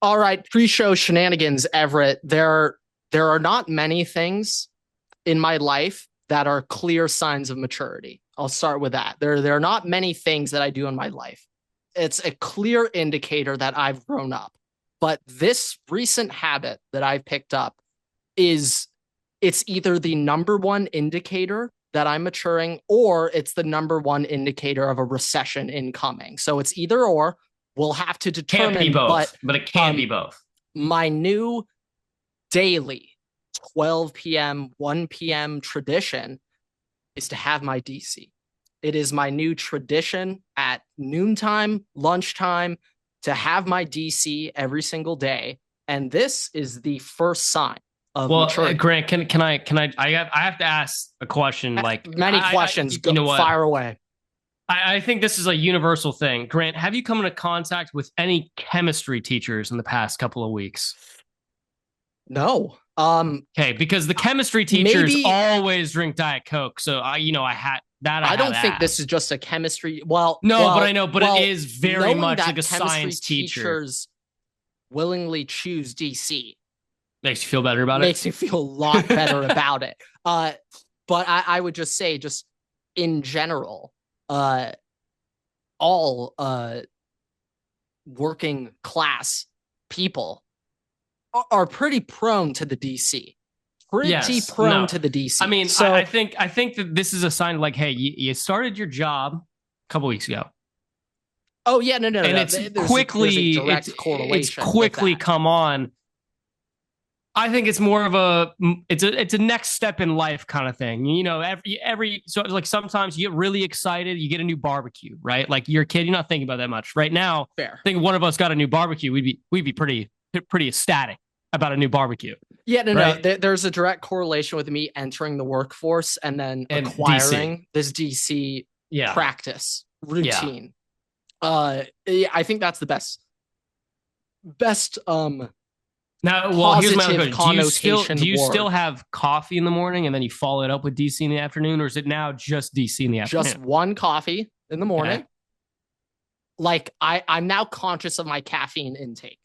All right, pre-show shenanigans, Everett. There are not many things in my life that are clear signs of maturity. I'll start with that. There are not many things that I do in my life. It's a clear indicator that I've grown up. But this recent habit that I've picked up is it's either the number one indicator that I'm maturing or it's the number one indicator of a recession incoming. So it's either or. We'll have to Can't be determine, but both, but it can be um both. my new daily 12 p.m., 1 p.m. tradition is to have my DC. It is my new tradition at noontime, lunchtime, to have my DC every single day. And this is the first sign of Well, maturity. Grant, I have to ask a question. Like, Many questions, you go know what? fire away. I think this is a universal thing. Grant, have you come into contact with any chemistry teachers in the past couple of weeks? No. Okay, because the chemistry teachers Maybe always drink Diet Coke. So I I had don't to think this is ask. just a chemistry. Well, No, but I well, know, but it well, is very knowing much like that a chemistry science teacher. teachers willingly choose DC Makes you feel better about it. makes me feel a lot better about it. But I would just say, just in general, uh, all working class people are pretty prone to the DC. Pretty Yes. prone No. to the I DC. mean, I So, think I think that this is a sign like, hey, you started your job a couple weeks ago, oh yeah, no, no, no, and no. There's a it's direct it's correlation with quickly that. come on. I think it's more of a next step in life kind of thing. You know, every so like sometimes you get really excited, you get a new barbecue, right? Like you're a kid, you're not thinking about that much. Right now, Fair. I think one of us got a new barbecue, we'd be pretty ecstatic about a new barbecue, Yeah, no, no. right? There's a direct correlation with me entering the workforce and then And DC, acquiring this DC yeah, practice yeah. routine. Yeah, I think that's the best Now, well, here's my other positive question: do connotation you still word. have coffee in the morning and then you follow it up with DC in the afternoon, or is it now just DC in the Just afternoon? one coffee in the Okay, morning. Like I'm now conscious of my caffeine intake.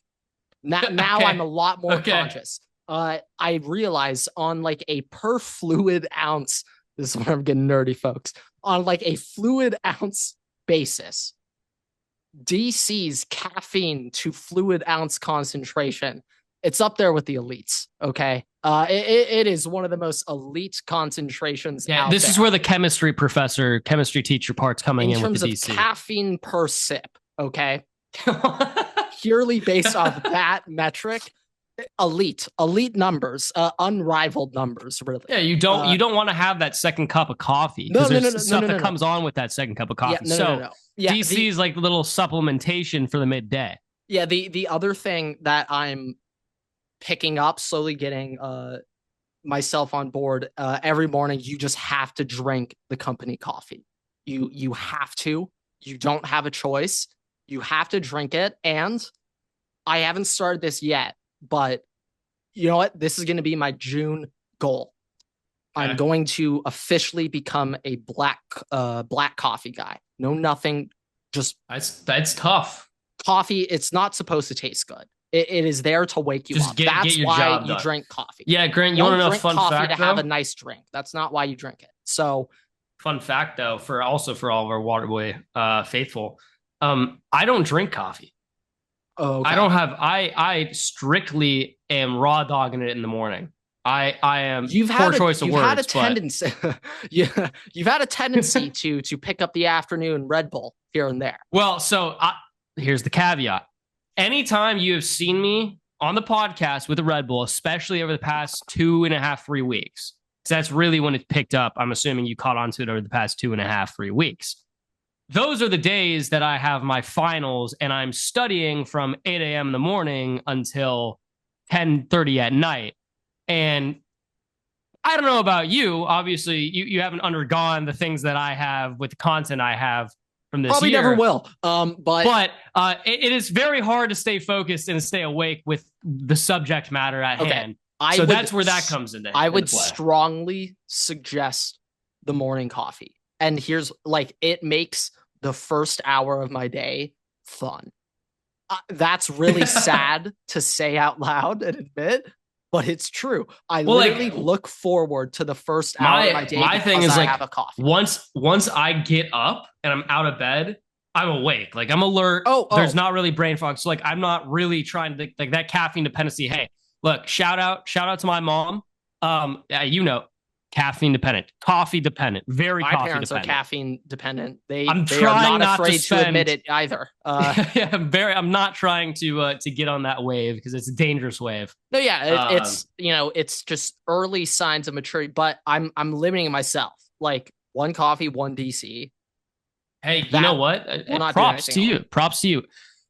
Now I'm okay, a lot more okay. conscious. I realize on like a per fluid ounce, this is where I'm getting nerdy, folks. On like a fluid ounce basis, DC's caffeine to fluid ounce concentration, it's up there with the elites. Okay. It is one of the most elite concentrations Yeah, out this is there where the chemistry teacher part's coming in in with the terms of DC. caffeine per sip. Okay. Purely based off that metric, elite numbers, unrivaled numbers, Yeah, really. you don't want to have that second cup of coffee No, because no, no, there's no, no, no, stuff no, that no. comes on with that second cup of Yeah, coffee. no, no, no, So no. Yeah, DC is like a little supplementation for the midday. the other thing that I'm picking up, slowly getting myself on board, every morning you just have to drink the company coffee. You have to. You don't have a choice. You have to drink it. And I haven't started this yet, but you know what? This is going to be my June goal. I'm Okay, going to officially become a black coffee guy. No, nothing, just that's tough. coffee. It's not supposed to taste good. It is there to wake you Just up. get That's your why job you done. drink coffee. Yeah, Grant, You you want don't to know a drink fun coffee to fact have a though? nice drink. That's not why you drink it. So, Fun fact though, for all of our Waterboy faithful, I don't drink coffee. oh, I okay. don't have I strictly am raw dogging it in the morning. I am poor choice of You've had a words, but tendency yeah, you've had a tendency to pick up the afternoon Red Bull here and there. well, here's the caveat. Anytime you have seen me on the podcast with a Red Bull, especially over the past 2.5, 3 weeks, so that's really when it picked up. I'm assuming you caught on to it over the past 2.5, 3 weeks. Those are the days that I have my finals and I'm studying from 8 a.m. in the morning until 10:30 at night. And I don't know about you. Obviously, you haven't undergone the things that I have with the content I have from this Probably never year. will. But But it is very hard to stay focused and stay awake with the subject matter at okay, hand. I So would that's where that comes I into would play. strongly suggest the morning coffee. And here's like it makes the first hour of my day fun. That's really sad to say out loud and admit, but it's true. I Well, literally like look forward to the first hour of my day my thing because is I like have a coffee. once I get up and I'm out of bed, I'm awake. Like I'm alert. There's Oh, not really brain fog. So like I'm not really trying to like that caffeine dependency. Hey, look, shout out to my mom. Yeah, caffeine dependent, coffee dependent, very my coffee parents are dependent. caffeine dependent. They I'm they are trying not not to afraid to admit spend. it either. I'm not trying to get on that wave because it's a dangerous wave. No, yeah, Um, it's it's just early signs of maturity, but I'm limiting myself. Like one coffee, one DC. Hey, you know That what? will not do Props anything to else. you. Props to you.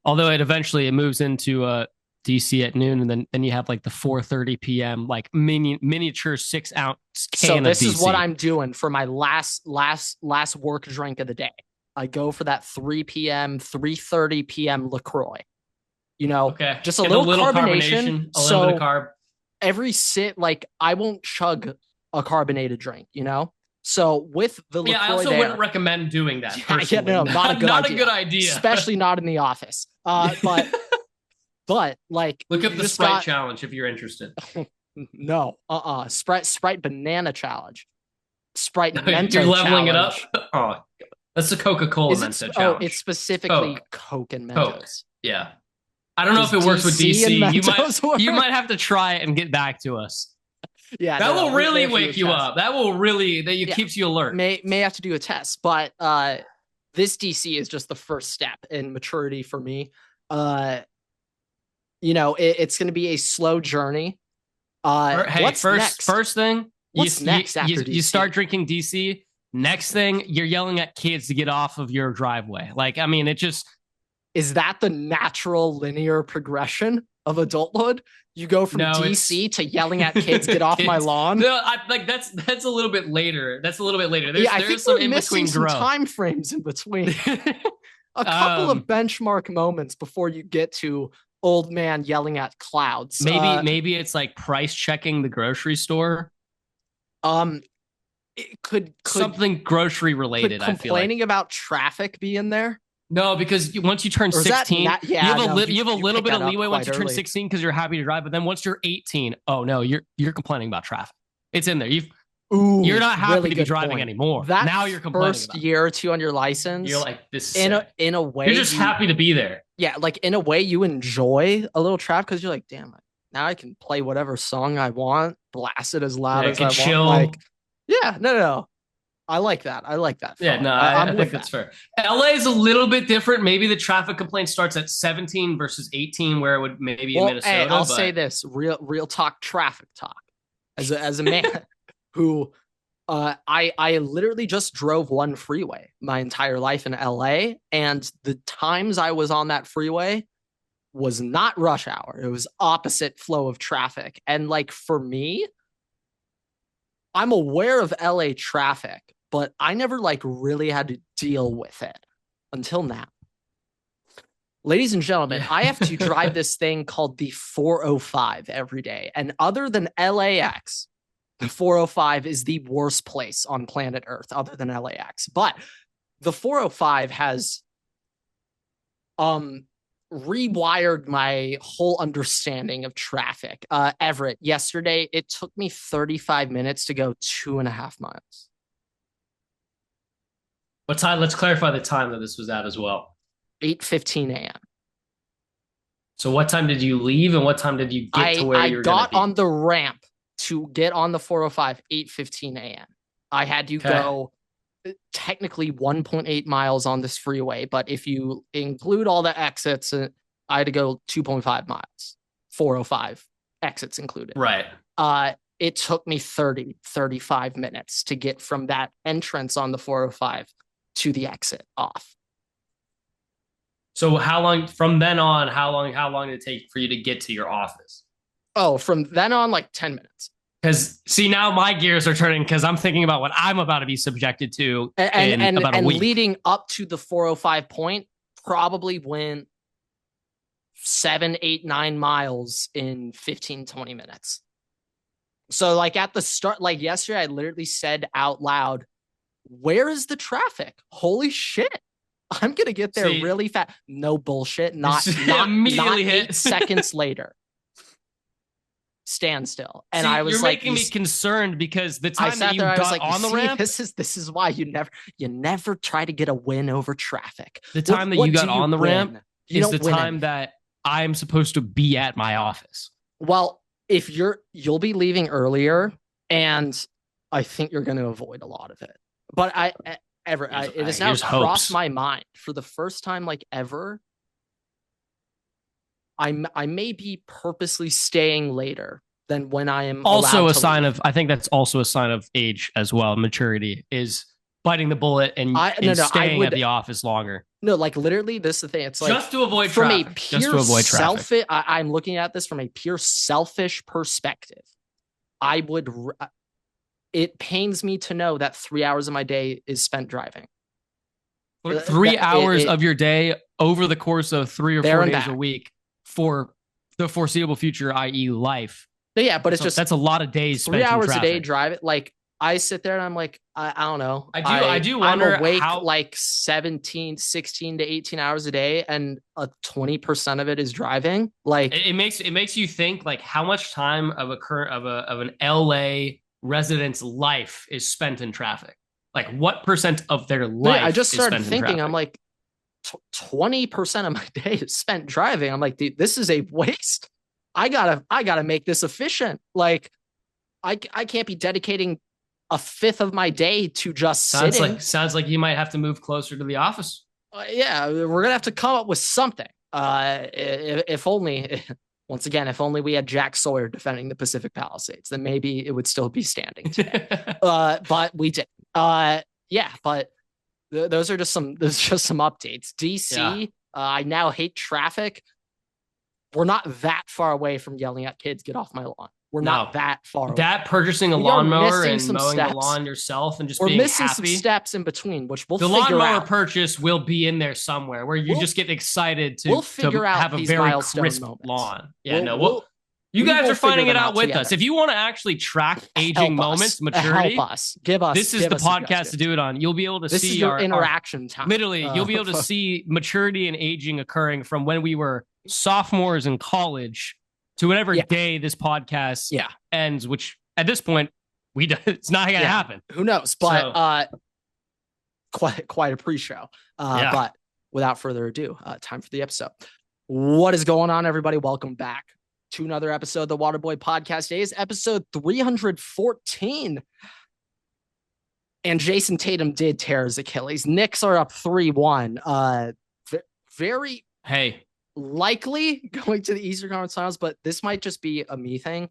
Although it moves into DC at noon, and then you have like the 4:30 p.m. like miniature 6 ounce So can of this is what DC. I'm doing for my last work drink of the day. I go for that 3 p.m., 3:30 p.m. LaCroix. Okay, Just a get a little little carbonation. carbonation, a little bit of So carb. every sit, like I won't chug a carbonated drink. So with the Yeah, I LaCroix also wouldn't there, recommend doing that yeah, personally. no, not a good Not a idea. good idea. Especially not in the office. But like Look up you the just Sprite got challenge if you're interested. no, Sprite banana challenge. Sprite You're Mento leveling it up. challenge. Oh, that's the Coca-Cola Is it? Mento Oh, it's challenge. specifically Coke, Coke and Coke. Mentos. Yeah. I don't know if Does it works with DC and DC. Mentos You work? might have to try it and get back to us. Yeah, That no, will we may really have to do a wake you test. up. That will really Yeah, keeps you alert. may have to do a test, but this DC is just the first step in maturity for me. Uh, it's going to be a slow journey. Hey, What's next? first thing What's next after you start DC? drinking DC. Next thing, you're yelling at kids to get off of your driveway. Like, I mean, it just Is that the natural linear progression of adulthood? You go from no, it's DC to yelling at kids, get off my kids. lawn. No, like that's a little bit later. That's a little bit later. Yeah, I think There's some we're in missing between some growth. time frames in between. A couple of benchmark moments before you get to old man yelling at clouds. Maybe it's like price checking the grocery store. Um, it could Something grocery related. could I feel like complaining about traffic be in there? no, because once you turn Or is that 16, yeah, you have no, you have a little picked bit that of up leeway once quite you turn early. 16 because you're happy to drive. But then once you're 18, oh no, you're complaining about traffic. It's in there. You're not happy really to be good driving point. anymore. That now you're complaining first about it. year or two on your license, You're like, this is in sick. a way, You're just happy to be there. yeah, like in a way you enjoy a little traffic because you're like, damn, now I can play whatever song I want, blast it as loud Yeah, as can I chill. want. Like, yeah, no. I like that. I like that. Yeah, no, I think that's fair. LA is a little bit different. Maybe the traffic complaint starts at 17 versus 18, where it would maybe in Minnesota. Hey, I'll say this: real talk, traffic talk. As a man who, I literally just drove one freeway my entire life in LA, and the times I was on that freeway was not rush hour. It was opposite flow of traffic, and like for me, I'm aware of LA traffic, but I never like really had to deal with it until now. Ladies and gentlemen, Yeah. I have to drive this thing called the 405 every day. And other than LAX, the 405 is the worst place on planet Earth other than LAX. But the 405 has rewired my whole understanding of traffic. Everett, yesterday, it took me 35 minutes to go 2.5 miles. What time? Let's clarify the time that this was at as well. 8:15 a.m. So what time did you leave and what time did you get to where you were got be? on the ramp to get on the 405 8:15 a.m. I had to go technically 1.8 miles on this freeway, but if you include all the exits, I had to go 2.5 miles. 405 exits included. Right. It took me 35 minutes to get from that entrance on the 405 to the exit off. So how long from then on, how long did it take for you to get to your office? Oh, from then on, like 10 minutes. Because see, now my gears are turning because I'm thinking about what I'm about to be subjected to in about a week. Leading up to the 405 point, probably went 7, 8, 9 miles in 15, 20 minutes. So like at the start, like yesterday, I literally said out loud, where is the traffic? Holy shit. I'm gonna get there really fast. No bullshit. Not immediately not hit 8 seconds later. Standstill. And See, I was you're like, making me concerned because the I time sat that you there, I was got like, on the see, ramp, this is why you never try to get a win over traffic. the time that you got on the ramp You is don't the win time anything. that I'm supposed to be at my office. Well, if you'll be leaving earlier, and I think you're going to avoid a lot of it. But it has now crossed my mind for the first time like ever. I may be purposely staying later than when I am also a sign leave. of, I think that's also a sign of age as well. Maturity is biting the bullet and staying at the office longer. No, like literally, this is the thing. It's like just to avoid from traffic. A pure selfish. I'm looking at this from a pure selfish perspective. It pains me to know that 3 hours of my day is spent driving. 3 hours of your day over the course of 3 or 4 days a week for the foreseeable future, i.e. life. Yeah, but it's just that's a lot of days. 3 hours a day driving. Like I sit there and I'm like, I don't know. I do wonder I'm awake how like 16 to 18 hours a day, and 20% of it is driving. Like it makes you think like how much time of an LA resident's life is spent in traffic. Like what percent of their life? I just started thinking. I'm like, 20% of my day is spent driving. I'm like, dude, this is a waste. I gotta make this efficient. Like, I can't be dedicating a fifth of my day to just sitting. Sounds like you might have to move closer to the office. Yeah, we're gonna have to come up with something. If only, once again, if only we had Jack Sawyer defending the Pacific Palisades, then maybe it would still be standing today. But we didn't. Yeah, but those are just some updates. DC, yeah. I now hate traffic. We're not that far away from yelling at kids, get off my lawn. We're not that far away. That purchasing a lawnmower and mowing the lawn yourself and just being happy. We're missing some steps in between, which we'll figure out. The lawnmower purchase will be in there somewhere where you just get excited to have a very crisp lawn. Yeah, you guys are finding it out with us. If you want to actually track aging moments, maturity, help us. Give us. This is the podcast to do it on. You'll be able to see this is your interaction time. Literally, you'll be able to see maturity and aging occurring from when we were sophomores in college to whatever day this podcast ends, which at this point it's not going to happen. Who knows? But quite a pre-show. But without further ado, time for the episode. What is going on, everybody? Welcome back to another episode of the Waterboy Podcast. Today is episode 314. And Jason Tatum did tear his Achilles. Knicks are up 3-1. Very likely going to the Eastern Conference Finals, but this might just be a me thing.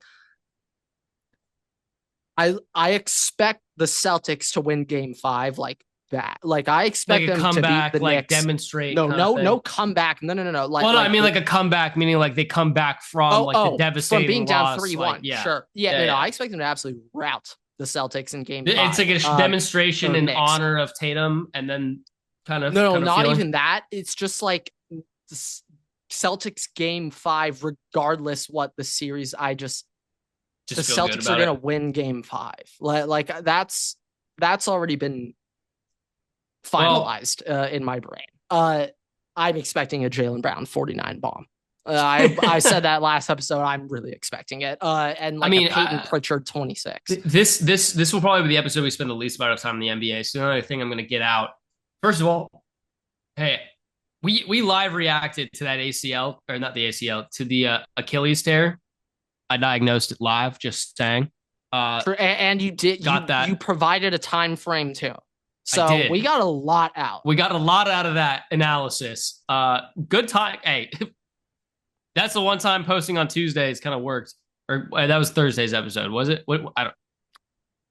I expect the Celtics to win Game 5 like that. Like I expect them to beat the Knicks. Demonstrate. No comeback. No. Like, I mean like a comeback, meaning like they come back from the devastating from being down loss, 3-1. Sure. No, I expect them to absolutely rout the Celtics in Game 5. It's like a demonstration in honor of Tatum, and then kind of not even that. It's just like Celtics Game 5, regardless what the series. The Celtics are gonna win Game 5. Like that's already been finalized in my brain. I'm expecting a Jaylen Brown 49 bomb. I said that last episode. I'm really expecting it. And a Peyton Pritchard 26. This will probably be the episode we spend the least amount of time in the NBA. So the only thing I'm going to get out. First of all, hey, we live reacted to that ACL, or not the ACL, to the Achilles tear. I diagnosed it live. Just saying. And you did. That. You provided a time frame too. So we got a lot out. We got a lot out of that analysis. Good time. Hey, that's the one time posting on Tuesdays kind of worked. Or that was Thursday's episode, was it?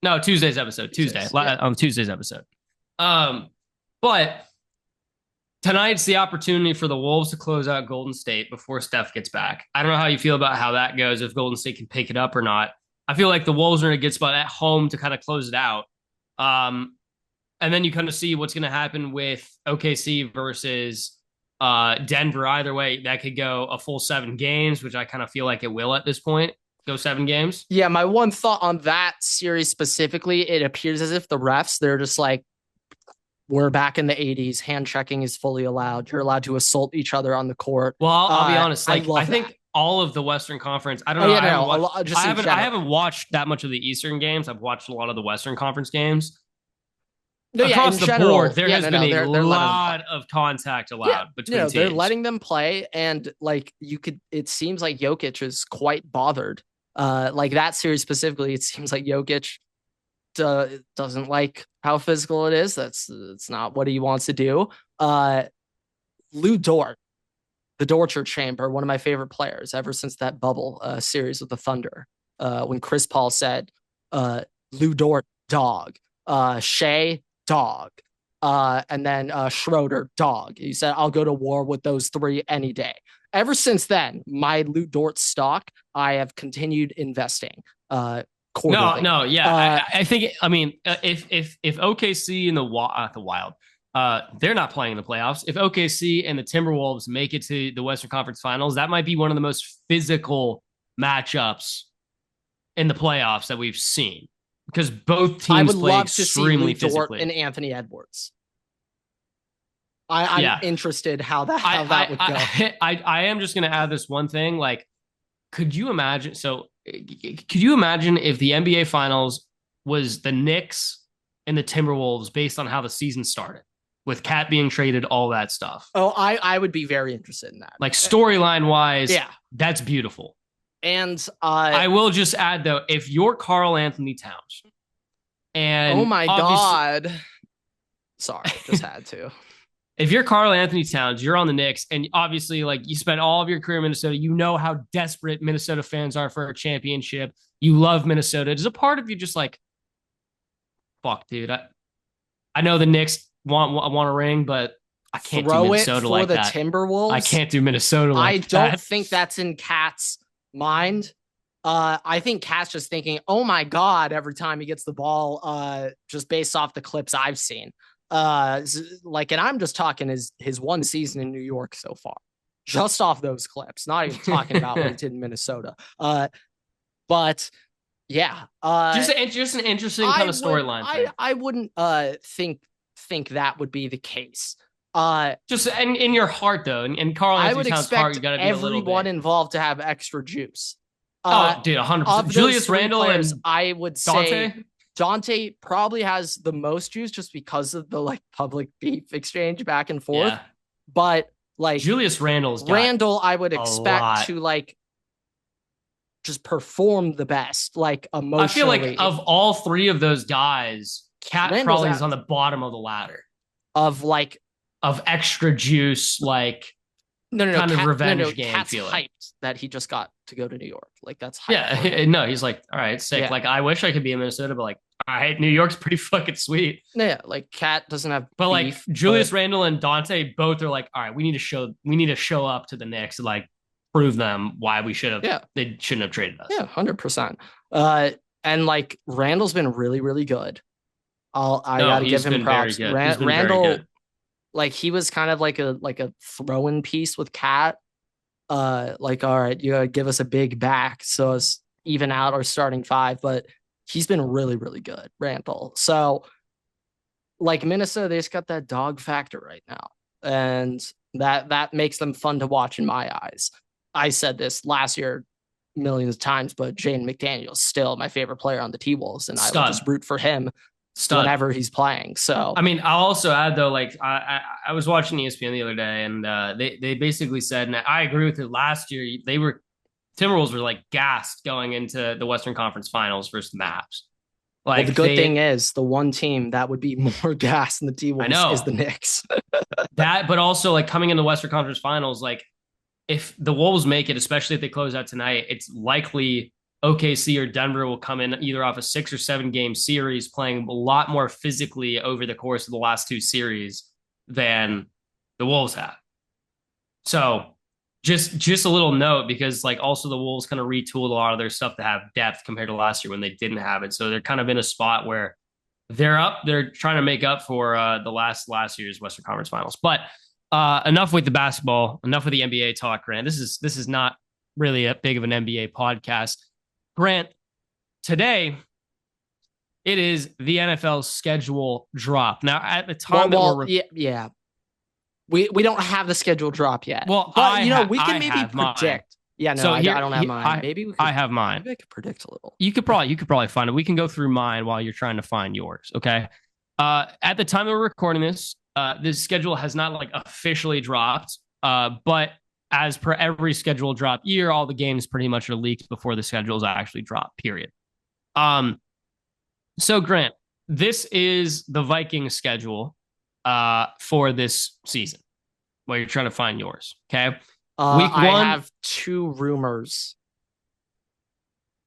No, Tuesday's episode. On Tuesday's episode. But tonight's the opportunity for the Wolves to close out Golden State before Steph gets back. I don't know how you feel about how that goes, if Golden State can pick it up or not. I feel like the Wolves are in a good spot at home to kind of close it out. And then you kind of see what's going to happen with OKC versus Denver. Either way, that could go a full 7 games, which I kind of feel like it will at this point. Go 7 games. Yeah, my one thought on that series specifically, it appears as if the refs, they're just like we're back in the 80s. Hand checking is fully allowed. You're allowed to assault each other on the court. Well, I'll be honest. Like, I think that. all of the Western Conference. I don't Oh know. yeah, no, just I haven't watched that much of the Eastern games. I've watched a lot of the Western Conference games. No, yeah, Across the general, board, there has been a lot of contact allowed between teams. They're letting them play, and like it seems like Jokic is quite bothered. Like that series specifically, it seems like Jokic doesn't like how physical it is. It's not what he wants to do. Lou Dort, the Dorture Chamber, one of my favorite players ever since that bubble series with the Thunder. When Chris Paul said, Lou Dort, dog. Shea, dog. And then Schroeder, dog. He said, I'll go to war with those three any day. Ever since then, my Lou Dort stock, I have continued investing. Quarterly. No, yeah. I think, I mean, if OKC and the Wild, they're not playing in the playoffs. If OKC and the Timberwolves make it to the Western Conference Finals, that might be one of the most physical matchups in the playoffs that we've seen. Because both teams play extremely physically. And Anthony Edwards. I'm interested how that would go. I am just going to add this one thing. Like, could you imagine? So, could you imagine if the NBA Finals was the Knicks and the Timberwolves based on how the season started, with Cat being traded, all that stuff? Oh, I would be very interested in that. Like storyline wise, that's beautiful. And I will just add though, if you're Karl Anthony Towns, and oh my god, sorry, just had to. If you're Karl Anthony Towns, you're on the Knicks, and obviously, like, you spent all of your career in Minnesota. You know how desperate Minnesota fans are for a championship. You love Minnesota. Does a part of you just like, fuck, dude? I know the Knicks want a ring, but I can't do Minnesota like that. Timberwolves. I can't do Minnesota like that. I don't think that's in Cat's mind. I think Cat's just thinking, oh my god, every time he gets the ball, just based off the clips I've seen. And I'm just talking his one season in New York so far, just off those clips, not even talking about what he did in Minnesota. But yeah, just an interesting kind of storyline. I wouldn't think that would be the case. Just in your heart though, and Karl Anthony Towns' heart, you got to be everyone involved to have extra juice. Dude, 100%. Julius Randle players, and I would say Dante probably has the most juice just because of the like public beef exchange back and forth. Yeah. But like Julius Randle, I would expect to like just perform the best, like emotionally. I feel like of all three of those guys, Cat probably is on the bottom of the ladder of extra juice, like kind of revenge game. Cat's feeling. Hyped that he just got to go to New York. Like that's hyped. Yeah. No, he's like, all right, sick. Yeah. Like I wish I could be in Minnesota, but like, all right, New York's pretty fucking sweet. Yeah, like Cat doesn't have but beef, like Julius Randle and Dante both are like, all right, we need to show up to the Knicks and like prove them why they shouldn't have traded us. Yeah, 100%. And like Randall's been really, really good. I gotta give him props. Randall, like he was kind of like a throw-in piece with Cat. Like, all right, you gotta give us a big back so us even out our starting five, but he's been really, really good, Randall. So like Minnesota, they just got that dog factor right now. And that makes them fun to watch in my eyes. I said this last year millions of times, but Jaden McDaniels still my favorite player on the T-Wolves, and I will just root for him whenever he's playing. So I mean, I'll also add though, like I was watching ESPN the other day, and they basically said, and I agree with it. Last year, Timberwolves were like gassed going into the Western Conference Finals versus the Mavs. Like the good thing is, the one team that would be more gassed than the T-Wolves is the Knicks. But also like coming into the Western Conference Finals, like if the Wolves make it, especially if they close out tonight, it's likely OKC or Denver will come in either off a 6 or 7 game series, playing a lot more physically over the course of the last 2 series than the Wolves have. So just a little note, because like also the Wolves kind of retooled a lot of their stuff to have depth compared to last year when they didn't have it. So they're kind of in a spot where they're trying to make up for the last year's Western Conference Finals. But enough with the basketball, enough with the NBA talk, Grant. This is not really a big of an NBA podcast. Grant, today It is the NFL schedule drop. Now, at the Well, time that we're yeah. We don't have the schedule drop yet, well, but we can I maybe have mine. predict. Yeah, no, So I don't have mine. Maybe we I could. have mine. Maybe I could predict a little. You could probably find it. We can go through mine while you're trying to find yours. Okay. At the time that we're recording this, this schedule has not like officially dropped. But as per every schedule drop year, all the games pretty much are leaked before the schedules actually drop. Period. Um. So Grant, this is the Vikings schedule for this season. While you're trying to find yours. Okay. Week I one, have two rumors,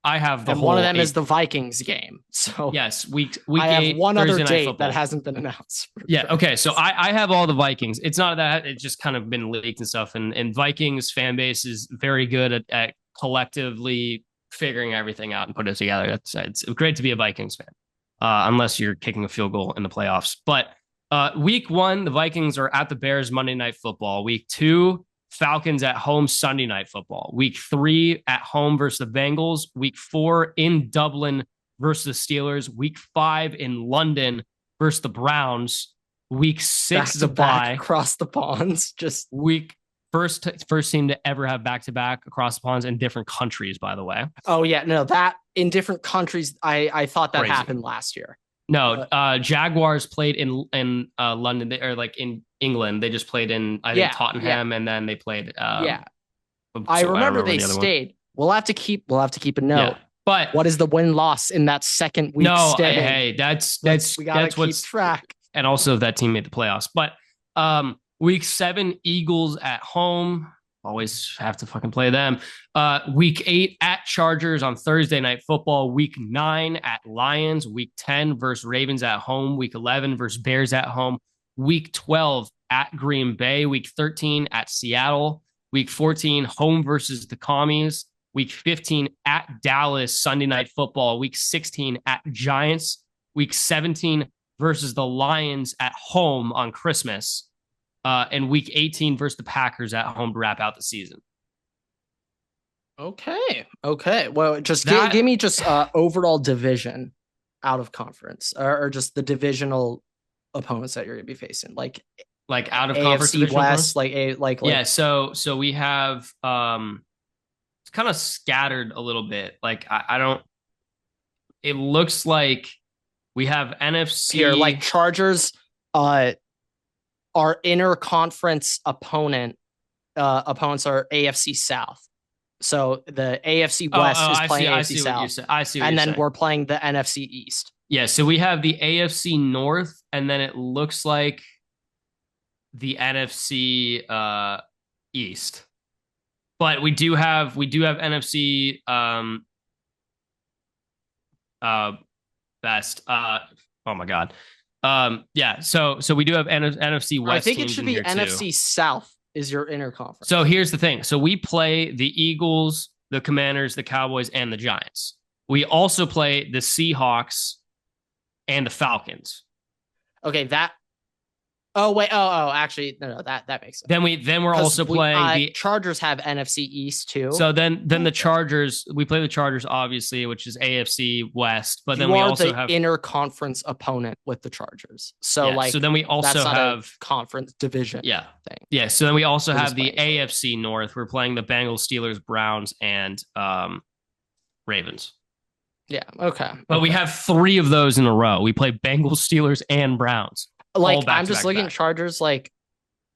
I have the and whole one of them eight. is the Vikings game. So Yes, week I have eight, one Thursday other night date football. that hasn't been announced. Yeah. Okay. So I have all the Vikings. It's not that it's just kind of been leaked and stuff. And Vikings fan base is very good at collectively figuring everything out and putting it together. It's great to be a Vikings fan, unless you're kicking a field goal in the playoffs. But week one, the Vikings are at the Bears Monday Night Football. Week two, Falcons at home Sunday Night Football. Week three, at home versus the Bengals. Week four, in Dublin versus the Steelers. Week five, in London versus the Browns. Week six is a bye across the ponds. Just week first team to ever have back to back across the ponds in different countries. By the way. Oh yeah, no, that in different countries. I thought that Crazy. happened last year. No, Jaguars played in London, or like in England. They just played in think Tottenham, and then they played. I remember they stayed. We'll have to keep a note. Yeah. But what is the win loss in that second week? Stay? Hey, that's what's track. And also, that team made the playoffs. But week 7, Eagles at home. Always have to fucking play them. Week 8 at Chargers on Thursday Night Football. Week 9 at Lions. Week 10 versus Ravens at home. Week 11 versus Bears at home. Week 12 at Green Bay. Week 13 at Seattle. Week 14 home versus the Commies. Week 15 at Dallas Sunday Night Football. Week 16 at Giants. Week 17 versus the Lions at home on Christmas. And week 18 versus the Packers at home to wrap out the season. Okay. Well, just give me just overall division out of conference, or just the divisional opponents that you're going to be facing, like out of AFC conference West, like yeah. So we have it's kind of scattered a little bit. Like I don't. It looks like we have NFC here, like Chargers. Our interconference opponents are AFC South. So the AFC West is playing AFC South. I see. And then we're playing the NFC East. Yeah, so we have the AFC North, and then it looks like the NFC East. But we do have NFC best. Oh my God. Yeah, so we do have NFC West. I think it should be NFC South is your interconference. So here's the thing. So we play the Eagles, the Commanders, the Cowboys, and the Giants. We also play the Seahawks and the Falcons. Okay, that. Oh wait. Oh, actually, no. That makes sense. Then we're also playing the Chargers have NFC East too. So then the Chargers, we play the Chargers obviously, which is AFC West. But then we also have interconference opponent with the Chargers. So so then we also have conference division. Yeah, thing. Yeah. So then we also have the AFC North. We're playing the Bengals, Steelers, Browns, and Ravens. Yeah. Okay. But we have 3 of those in a row. We play Bengals, Steelers, and Browns. Like, I'm just looking at Chargers. Like,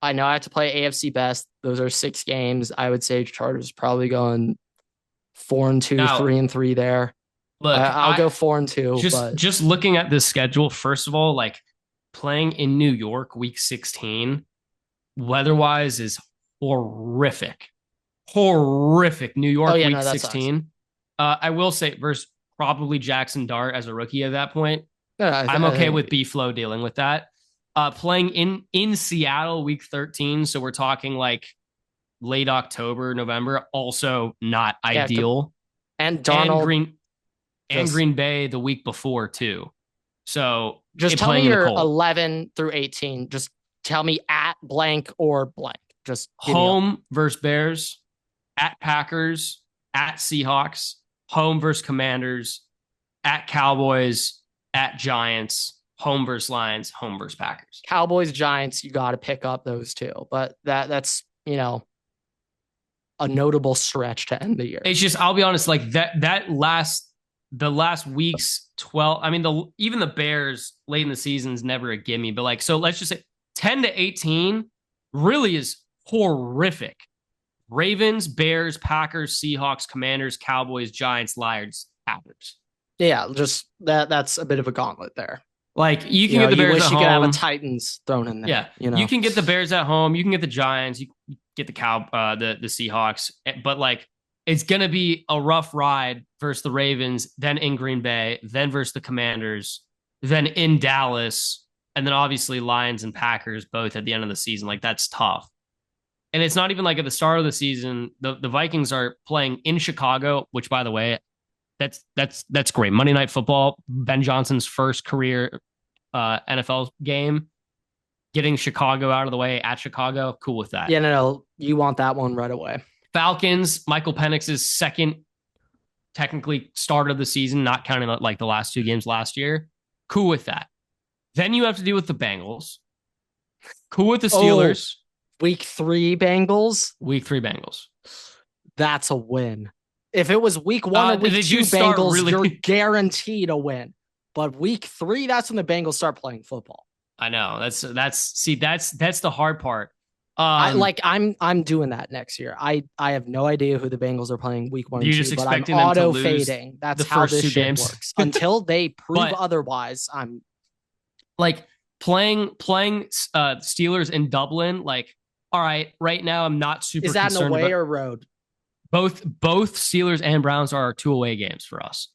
I know I have to play AFC best. Those are 6 games. I would say Chargers probably going 4-2, 3-3 there. Look, I'll go 4-2. Just looking at this schedule, first of all, like playing in New York week 16, weather-wise is horrific. New York week 16. I will say versus probably Jackson Dart as a rookie at that point. I'm okay with B-Flow dealing with that. Playing in Seattle week 13, so we're talking like late October, November, also not ideal. And Darnold and Green Bay the week before too. So just tell me your 11 through 18. Just tell me at blank or blank. Just home versus Bears, at Packers, at Seahawks, home versus Commanders, at Cowboys, at Giants, home versus Lions, home versus Packers. Cowboys, Giants, you got to pick up those two. But that's, a notable stretch to end the year. It's just, I'll be honest, like the last week's 12, I mean, even the Bears late in the season is never a gimme, but like, so let's just say 10 to 18 really is horrific. Ravens, Bears, Packers, Seahawks, Commanders, Cowboys, Giants, Lions, Packers. Yeah, just that's a bit of a gauntlet there. Like you can get the Bears wish at you home. could have a Titans thrown in there. Yeah, you can get the Bears at home. You can get the Giants. You get the Seahawks. But like, it's gonna be a rough ride versus the Ravens, then in Green Bay, then versus the Commanders, then in Dallas, and then obviously Lions and Packers both at the end of the season. Like that's tough. And it's not even like at the start of the season. The Vikings are playing in Chicago, which by the way, that's great. Monday Night Football, Ben Johnson's first career NFL game, getting Chicago out of the way at Chicago. Cool with that. Yeah, no, you want that one right away. Falcons, Michael Penix's second technically start of the season, not counting like the last two games last year. Cool with that. Then you have to deal with the Bengals. Cool with the Steelers. Week 3 Bengals. Week 3 Bengals. That's a win. If it was week 1 or week 2 Bengals, you're guaranteed a win. But week 3, that's when the Bengals start playing football. I know. That's the hard part. I'm doing that next year. I have no idea who the Bengals are playing week 1 and 2, but I'm auto fading. That's how this shit works. Until they prove otherwise, I'm like playing Steelers in Dublin. Like, all right, right now I'm not super. Is that an away or road? Both Steelers and Browns are 2 away games for us,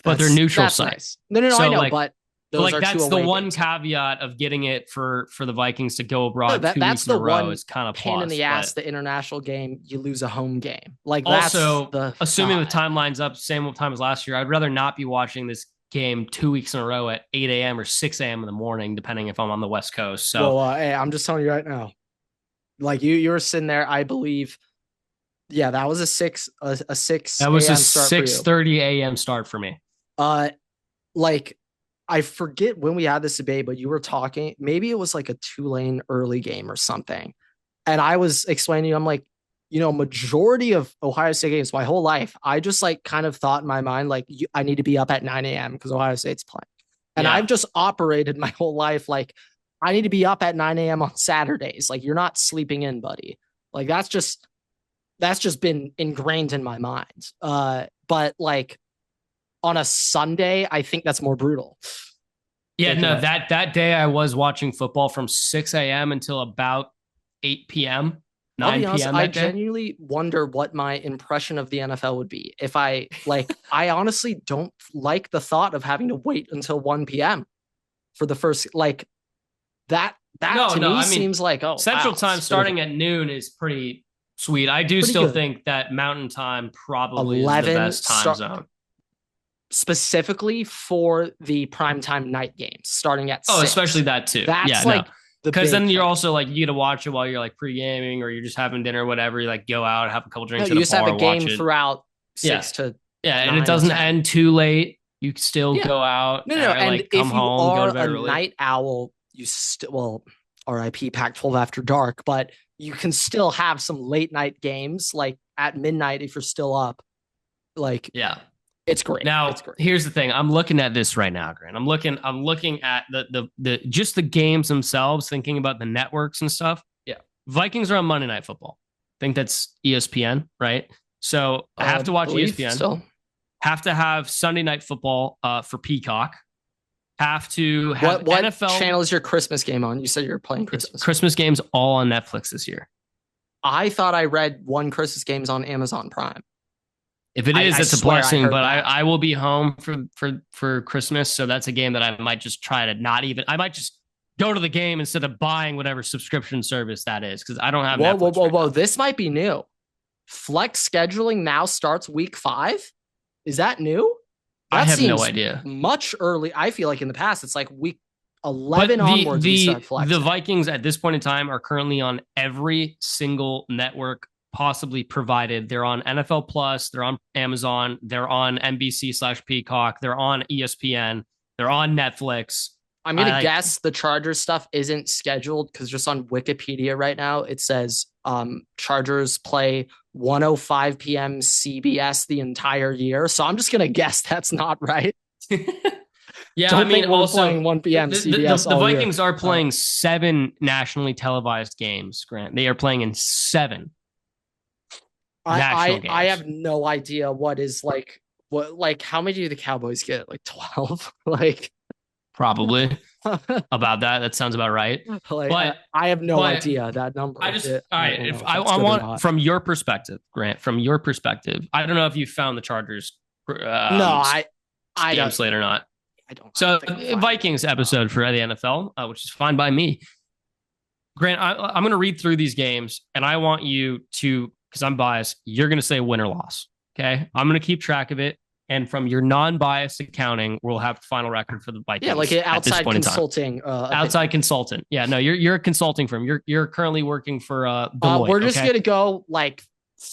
but they're neutral sites. Nice. No, so I know, but that's the one caveat of getting it for the Vikings to go abroad 2 weeks in a row is kind of pain in the ass. The international game, you lose a home game. Like also, assuming the timeline's up, same time as last year, I'd rather not be watching this game 2 weeks in a row at 8 a.m. or 6 a.m. in the morning, depending if I'm on the West Coast. So, hey, I'm just telling you right now, like you were sitting there, I believe. Yeah, that was a 6. That was a 6:30 a.m. start for me. Like I forget when we had this debate, but you were talking. Maybe it was like a Tulane early game or something, and I was explaining to you, I'm like, majority of Ohio State games, my whole life, I just like kind of thought in my mind like I need to be up at 9 a.m. because Ohio State's playing, and I've just operated my whole life like I need to be up at 9 a.m. on Saturdays. Like you're not sleeping in, buddy. Like that's just been ingrained in my mind. But like on a Sunday, I think that's more brutal. Yeah, no, that day I was watching football from 6 a.m. until about 8 p.m., 9 p.m. I genuinely wonder what my impression of the NFL would be if I honestly don't like the thought of having to wait until 1 p.m. for the first, like that to me seems like, Central time starting at noon is pretty sweet. I do still think that Mountain Time probably is the best time zone. Specifically for the primetime night games starting at 6. Especially that too. That's because then you're also like, you get to watch it while you're like pre-gaming or you're just having dinner or whatever. You like go out, have a couple drinks. You just have a game throughout 6 to and it doesn't end too late. You can still go out. And if come home, go to bed early. Night owl, you still RIP Pac-12 after dark, but you can still have some late night games like at midnight if you're still up. Like it's great. Now, here's the thing. I'm looking at this right now, Grant. I'm looking at the just the games themselves, thinking about the networks and stuff. Yeah. Vikings are on Monday Night Football. I think that's ESPN, right? So I have to watch ESPN. Still. Have to have Sunday Night Football for Peacock. Have to have what NFL. Channel is your Christmas game on? You said you're playing Christmas. Christmas games all on Netflix this year. I thought I read one Christmas games on Amazon Prime. If it is, it's a blessing, but I will be home for Christmas. So that's a game that I might just try to I might just go to the game instead of buying whatever subscription service that is. Cause I don't have Netflix Whoa. This might be new. Flex scheduling now starts week 5. Is that new? That I have no idea. Much early. I feel like in the past, it's like week 11 onwards. We start flexing. The Vikings at this point in time are currently on every single network possibly provided. They're on NFL Plus, they're on Amazon, they're on NBC/Peacock, they're on ESPN. They're on Netflix. I'm I gonna like. guess the Chargers stuff isn't scheduled because just on Wikipedia right now it says Chargers play 1:05 p.m. CBS the entire year. So I'm just gonna guess that's not right. Yeah, I Don't mean, think we're also playing 1 p.m. CBS the all year. Vikings are playing 7 nationally televised games. Grant, they are playing in 7 national I games. have no idea what is like how many do the Cowboys get? Like 12? Like Probably about that. That sounds about right. like But I have no but idea that number. I just all I right. don't If know if that's I good or want not. from your perspective, Grant, from your perspective, I don't know if you found the Chargers No, I game don't slate or not. I So don't think I'm Vikings episode for the NFL, which is fine by me. Grant, I'm going to read through these games, and I want you to, because I'm biased, you're going to say win or loss. Okay, I'm going to keep track of it, and from your non-biased accounting, we'll have the final record for the Vikings. Yeah, like an at this outside point consulting. in time. Outside consultant. Yeah, no, you're a consulting firm. You're currently working for Deloitte. We're just gonna go like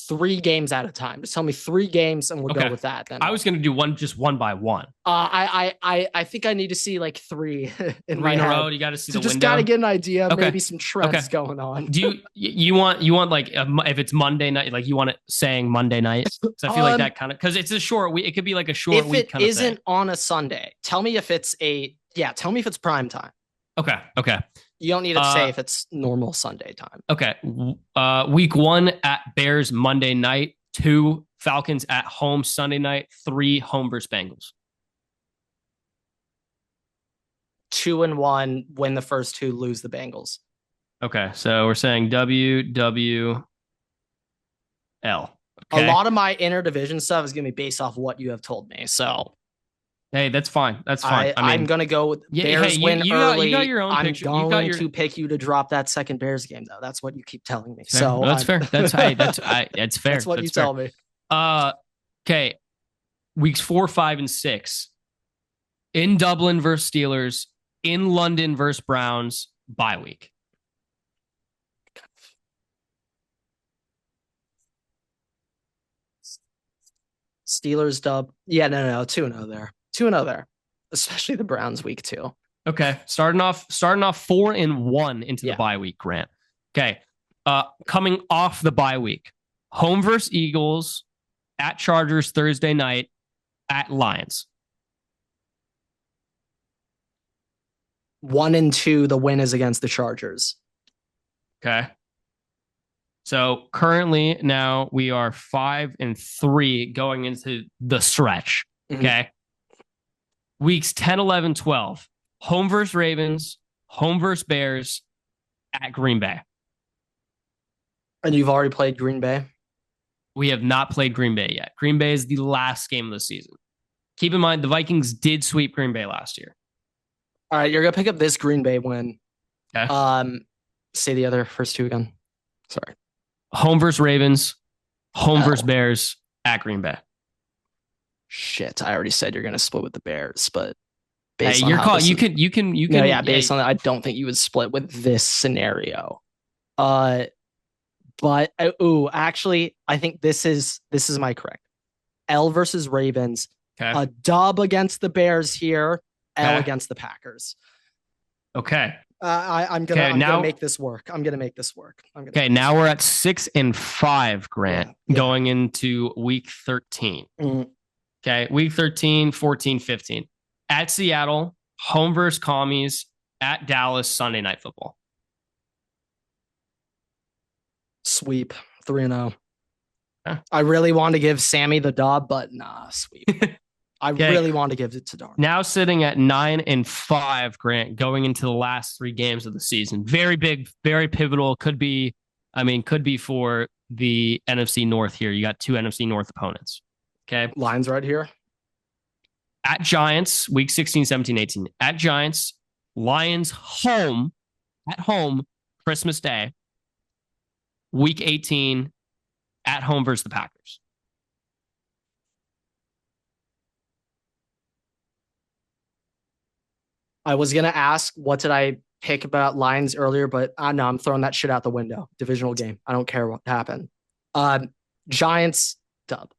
3 games at a time. Just tell me 3 games, and we'll go with that. Then I was gonna do one by one. I think I need to see like 3 in 3 my in a head. row. You got to see So the just window. gotta get an idea, Okay. maybe some trends going on. Do you want like if it's Monday night, like you want it saying Monday night? Because I feel like that kind of because it's a short week. It could be like a short week. If it isn't on a Sunday, tell me if it's tell me if it's prime time. Okay. You don't need to say if it's normal Sunday time. Okay. Week 1 at Bears Monday night. 2 Falcons at home Sunday night. 3 home versus Bengals. 2-1, win the first 2, lose the Bengals. Okay, so we're saying WWL. Okay. A lot of my interdivision stuff is going to be based off what you have told me. So, hey, that's fine. That's fine. I'm going to go with Bears win early. You got your own picture. I'm going to pick you to drop that second Bears game, though. That's what you keep telling me. Fair. So no, that's fair. That's fair. That's what you tell me. Okay. Weeks 4, 5, and 6 in Dublin versus Steelers, in London versus Browns, bye week. Steelers dub. Yeah, no, 2-0 there. 2-0 there. Especially the Browns week 2. Okay. Starting off 4-1 into the bye week, Grant. Okay. Coming off the bye week. Home versus Eagles, at Chargers Thursday night, at Lions. 1-2, the win is against the Chargers. Okay. So currently now we are 5-3 going into the stretch. Okay. Mm-hmm. Weeks 10, 11, 12. Home versus Ravens, home versus Bears, at Green Bay. And you've already played Green Bay? We have not played Green Bay yet. Green Bay is the last game of the season. Keep in mind, the Vikings did sweep Green Bay last year. All right, you're going to pick up this Green Bay win. Okay. Say the other first 2 again. Sorry. Home versus Ravens, home versus Bears, at Green Bay. Shit, I already said you're going to split with the Bears, but based on your call, you can. No, yeah, based on that, I don't think you would split with this scenario. But actually, I think this is my correct. L versus Ravens. Okay. A dub against the Bears here. L against the Packers. Okay. I'm gonna make this work. Okay, now we're at 6-5, Grant, going into week 13. Mm-hmm. Okay, week 13, 14, 15. At Seattle, home versus Commies, at Dallas, Sunday Night Football. Sweep, 3-0. I really want to give Sammy the dub, but nah, sweep. I really want to give it to Darn. Now sitting at 9-5, Grant, going into the last 3 games of the season. Very big, very pivotal. Could be for the NFC North here. You got 2 NFC North opponents. Okay. Lines right here. At Giants, week 16, 17, 18. At Giants, Lions at home, Christmas Day. Week 18, at home versus the Packers. I was going to ask, what did I pick about Lions earlier, but no, I'm throwing that shit out the window. Divisional game. I don't care what happened. Giants dub.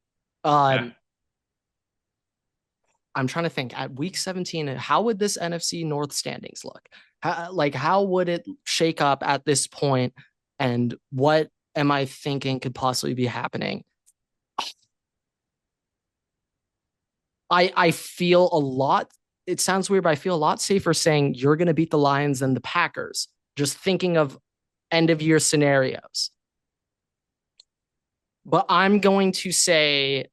I'm trying to think at week 17, how would this NFC North standings look? How would it shake up at this point? And what am I thinking could possibly be happening? I feel a lot. It sounds weird, but I feel a lot safer saying you're going to beat the Lions than the Packers. Just thinking of end of year scenarios. But I'm going to say,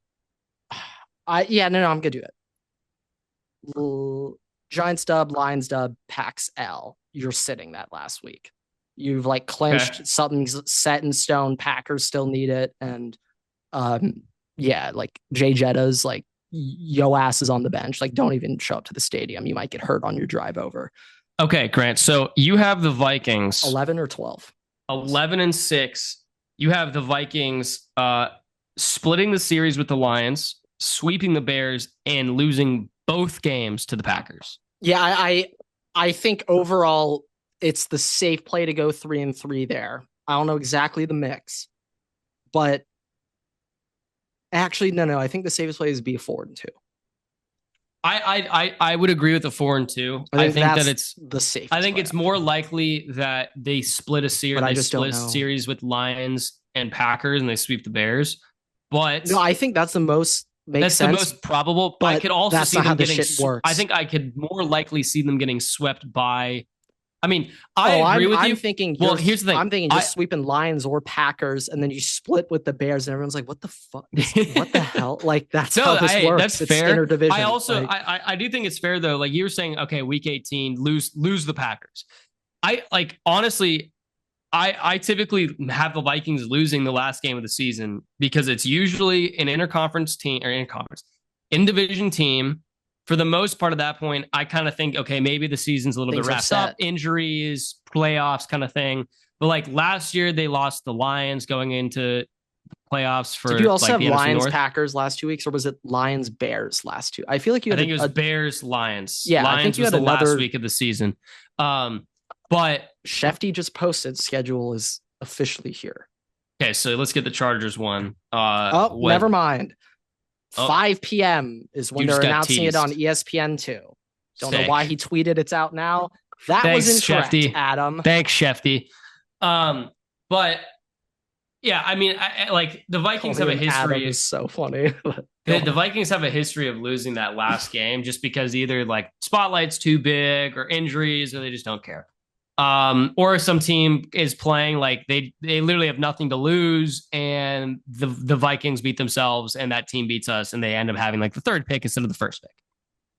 I'm gonna do it. Giants dub, Lions dub, Pax L. You're sitting that last week. You've like clinched something's set in stone. Packers still need it, and like Jay Jetta's like yo ass is on the bench. Like, don't even show up to the stadium. You might get hurt on your drive over. Okay, Grant. So you have the Vikings 11 or 12. 11-6. You have the Vikings splitting the series with the Lions, sweeping the Bears, and losing both games to the Packers. Yeah, I think overall it's the safe play to go 3-3 there. I don't know exactly the mix, but actually, no. I think the safest play is be a 4-2. I would agree with the 4-2. I think that it's the safest. I think it's more likely that they split a series. They split a series with Lions and Packers, and they sweep the Bears. But no, I think that's the most makes sense. The most probable. But I could also see them getting. Works. I think I could more likely see them getting swept by. I mean, I agree with you. I'm thinking. Well, here's the thing. I'm thinking just sweeping Lions or Packers, and then you split with the Bears, and everyone's like, "What the fuck? What the hell?" Like that's how this works. That's fair. Interdivision. I also, I do think it's fair though. Like you were saying, okay, week 18, lose the Packers. Honestly, I typically have the Vikings losing the last game of the season because it's usually an interconference team or in-division team. For the most part of that point, I kind of think, okay, maybe the season's a little bit wrapped up, injuries, playoffs kind of thing. But like last year, they lost the Lions going into playoffs for. Did you also have Lions Packers last 2 weeks, or was it Lions Bears last 2? I feel like you had. I think it was Bears Lions. Yeah, Lions I think you was had the last week of the season. But Shefty just posted schedule is officially here. Okay, so let's get the Chargers one. Never mind. 5 p.m. is when they're announcing it on ESPN2. Don't know why he tweeted it's out now. Thanks, was incorrect, Shefty. Adam. Thanks, Shefty. But yeah, I mean, like the Vikings have a history. Adam is so funny. The Vikings have a history of losing that last game just because either like spotlight's too big or injuries or they just don't care. Or some team is playing like they literally have nothing to lose and the Vikings beat themselves and that team beats us and they end up having like the third pick instead of the first pick.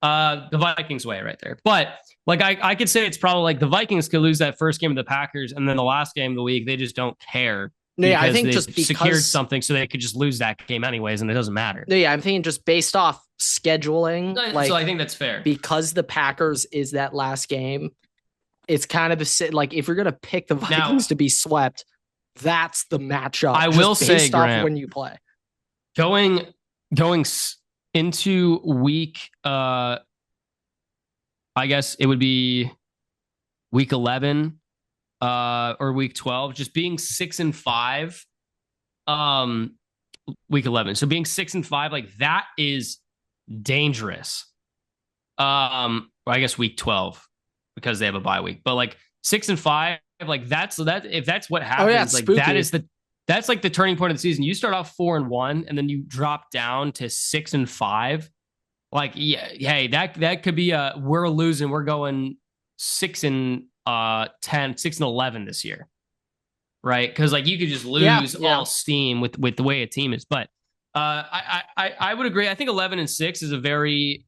The Vikings way right there. But like I could say it's probably like the Vikings could lose that first game of the Packers and then the last game of the week they just don't care. Yeah, I think just because secured something so they could just lose that game anyways and it doesn't matter. Yeah, I'm thinking just based off scheduling. So I think that's fair. Because the Packers is that last game. It's kind of the like if you're gonna pick the Vikings to be swept, that's the matchup. I will say, Grant, when you play going into week, I guess it would be week 11, or week 12. Just being 6-5, week 11. So being 6-5, like that is dangerous. I guess week 12. Because they have a bye week, but like 6-5, like that's if that's what happens, like spooky. That's like the turning point of the season. You start off 4-1, and then you drop down to 6-5. Like, yeah, hey, that could be we're losing. We're going 6-10, 6-11 this year, right? Because like you could just lose all steam with the way a team is. But I would agree. I think 11-6 is a very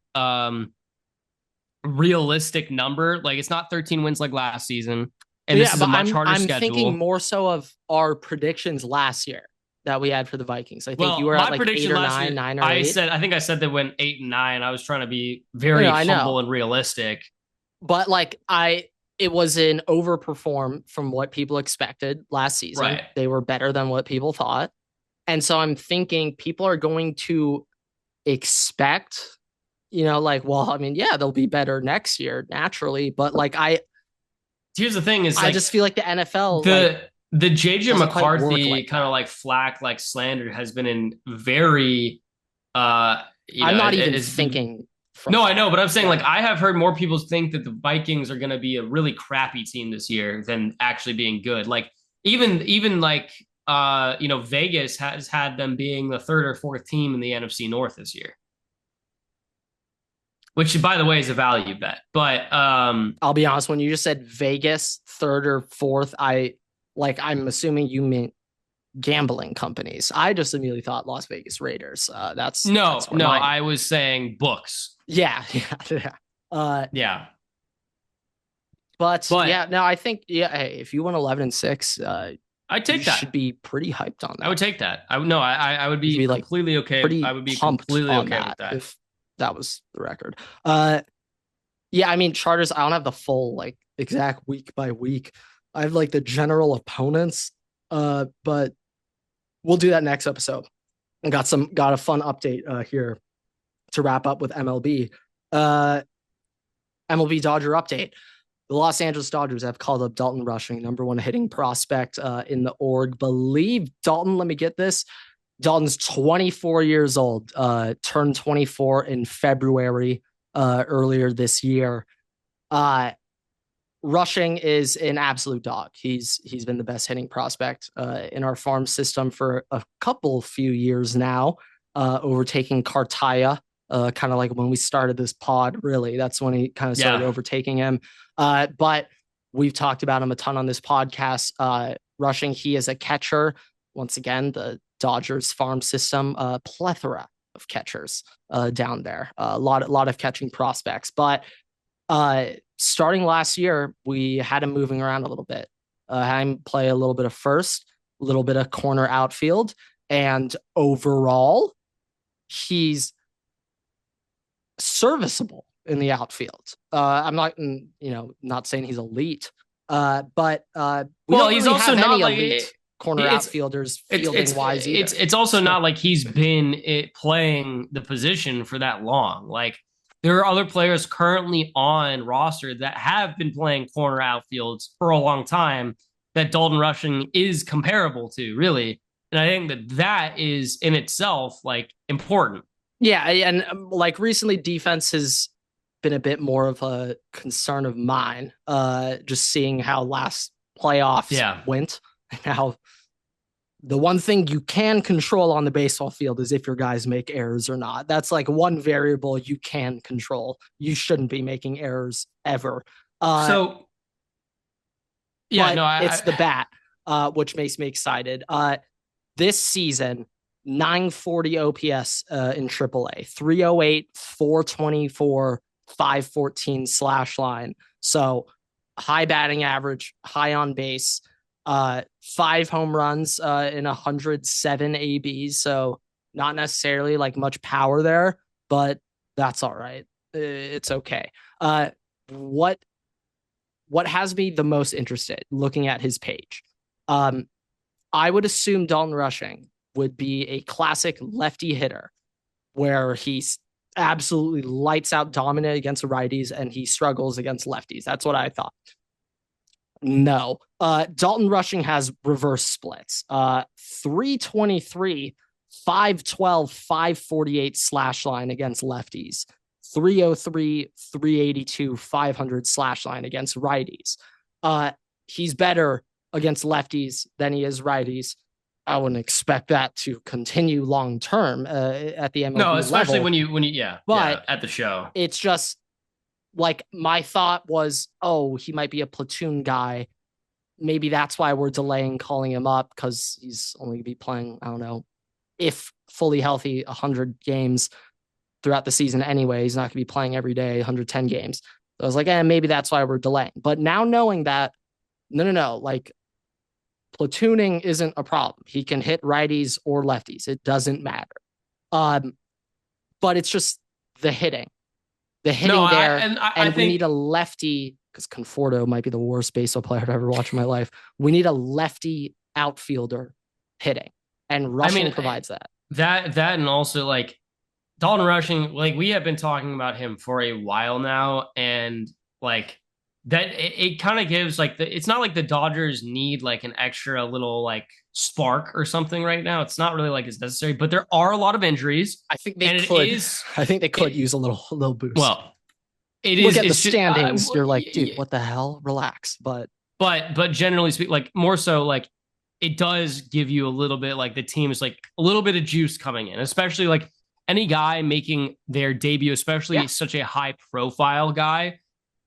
realistic number. Like it's not 13 wins like last season, and this is a much harder schedule. I'm thinking more so of our predictions last year that we had for the Vikings. I think you were at like 8 or 9, 9 or 8. I think I said they went 8 and 9. I was trying to be very humble and realistic, but like it was an overperform from what people expected last season. Right. They were better than what people thought, and so I'm thinking people are going to expect. Like, well, I mean, yeah, they'll be better next year naturally, but like here's the thing is I just feel like the NFL the JJ McCarthy kind of like flack like slander has been in very I'm not even thinking from No, I know, top. but I'm saying So like I have heard more people think that the Vikings are going to be a really crappy team this year than actually being good. Like even like Vegas has had them being the third or fourth team in the NFC North this year, which by the way is a value bet. But I'll be honest, when you just said Vegas third or fourth, I'm assuming you mean gambling companies. I just immediately thought Las Vegas Raiders. That's where no, mine. I was saying books. Yeah, yeah. Uh, Yeah. but But yeah, no, I think hey, if you went 11-6, I'd you take that. should be pretty hyped on I would that. take that. I would no, I would You should be be like completely okay. I pretty would be pumped completely on okay with that that. if that was the record. Yeah, I mean Chargers. I don't have the full like exact week by week. I have like the general opponents. But we'll do that next episode. I got a fun update here to wrap up with MLB. Uh, MLB Dodger update. The Los Angeles Dodgers have called up Dalton Rushing, number one hitting prospect in the org. Believe Dalton, let me get this. Dalton's 24 years old, turned 24 in February earlier this year. Rushing is an absolute dog. He's been the best hitting prospect in our farm system for a few years now, overtaking Cartaya. Kind of like when we started this pod, really. That's when he kind of started overtaking him. But we've talked about him a ton on this podcast. Rushing, he is a catcher. Once again, the Dodgers farm system, plethora of catchers down there. A lot of catching prospects. But starting last year, we had him moving around a little bit. Had him play a little bit of first, a little bit of corner outfield, and overall, he's serviceable in the outfield. I'm not saying he's elite, but we don't he's really also have not any like elite corner outfielders fielding wise either. It's also not like he's been playing the position for that long. Like there are other players currently on roster that have been playing corner outfields for a long time that Dalton Rushing is comparable to, really. And I think that is in itself like important. Yeah, and like recently, defense has been a bit more of a concern of mine. Just seeing how last playoffs went, how the one thing you can control on the baseball field is if your guys make errors or not. That's like one variable you can control. You shouldn't be making errors ever. It's the bat, which makes me excited. This season, 940 OPS in AAA, 308, 424, 514 slash line. So high batting average, high on base, 5 home runs in 107 ABs. So not necessarily like much power there, but that's all right. It's okay. What has me the most interested looking at his page? I would assume Dalton Rushing would be a classic lefty hitter where he's absolutely lights out dominant against righties and he struggles against lefties. That's what I thought. No. Dalton Rushing has reverse splits. 323, 512, 548 slash line against lefties. 303, 382, 500 slash line against righties. He's better against lefties than he is righties. I wouldn't expect that to continue long term at the MLB level. No, especially when you at the show. It's just like my thought was, oh, he might be a platoon guy. Maybe that's why we're delaying calling him up because he's only going to be playing, I don't know, if fully healthy, 100 games throughout the season anyway. He's not going to be playing every day, 110 games. So I was like, maybe that's why we're delaying. But now knowing that, no, like platooning isn't a problem. He can hit righties or lefties. It doesn't matter. But it's just the hitting. The hitting I think we need a lefty because Conforto might be the worst baseball player I've ever watched in my life. We need a lefty outfielder hitting, and Rushing provides that. That and also like Dalton Rushing, like we have been talking about him for a while now, and like that it kind of gives like it's not like the Dodgers need like an extra little like spark or something right now. It's not really like it's necessary, but there are a lot of injuries. I think they and could. It is. I think they could use a little boost. Well, it Look is. at the It's just, standings. You're like, dude, what the hell? Relax. but generally speaking, like more so, like it does give you a little bit like the team is like a little bit of juice coming in, especially like any guy making their debut, especially such a high profile guy,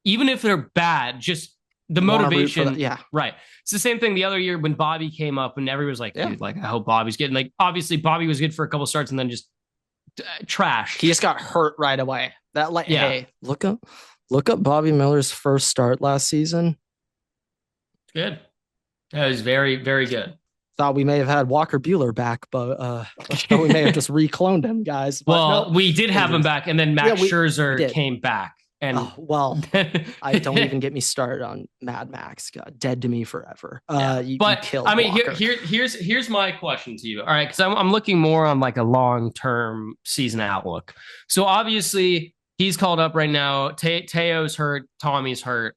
even if they're bad, just the motivation. Yeah. Right. It's the same thing the other year when Bobby came up and everyone was like, dude, like, I hope Bobby's getting, like, obviously Bobby was good for a couple starts and then just trash. He just got hurt right away. Hey, look up Bobby Miller's first start last season. Good. That was very, very good. Thought we may have had Walker Buehler back, but we may have just recloned him, guys. But well, we did have him back, and then Max Scherzer came back. And I don't even get me started on Mad Max. God, dead to me forever. You killed I mean, Walker. here's my question to you. All right, because I'm looking more on like a long-term season outlook. So obviously he's called up right now. Teo's hurt. Tommy's hurt.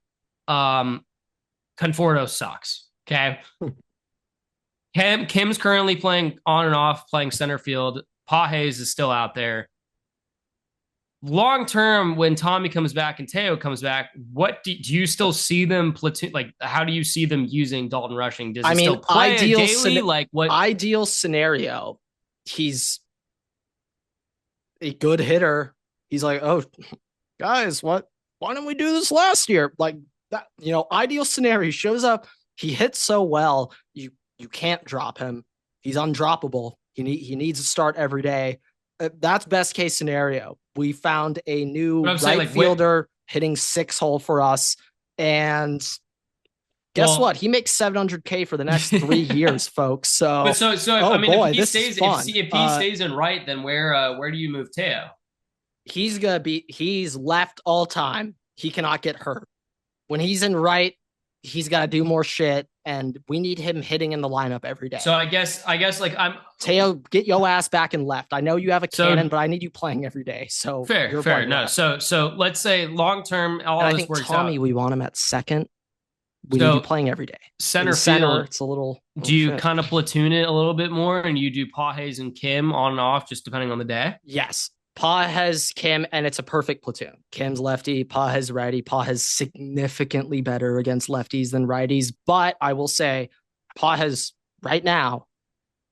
Conforto sucks. Okay. Kim's currently playing on and off, playing center field. Pages is still out there. Long term, when Tommy comes back and Teo comes back, what do you still see them platoon? Like, how do you see them using Dalton Rushing? Does he still play daily? Like, what ideal scenario? He's a good hitter. He's like, oh, guys, why didn't we do this last year? Like that, ideal scenario. He shows up. He hits so well. You can't drop him. He's undroppable. He needs to start every day. That's best case scenario. We found a new right fielder hitting 6-hole for us. And guess what? He makes $700K for the next 3 years, folks. So, if he stays in right, then where do you move Teo? He's left all time. He cannot get hurt. When he's in right, he's got to do more shit, and we need him hitting in the lineup every day. So I guess like Teo, get your ass back and left. I know you have a cannon, but I need you playing every day. So fair. No, so let's say long term, all this works Tommy, out. We want him at second. We need you playing every day. Center field, it's a little. Do you kind of platoon it a little bit more, and you do Pages and Kim on and off, just depending on the day? Yes. Pages, Kim, and it's a perfect platoon. Kim's lefty, Pages righty. Pages significantly better against lefties than righties, but I will say Pages right now,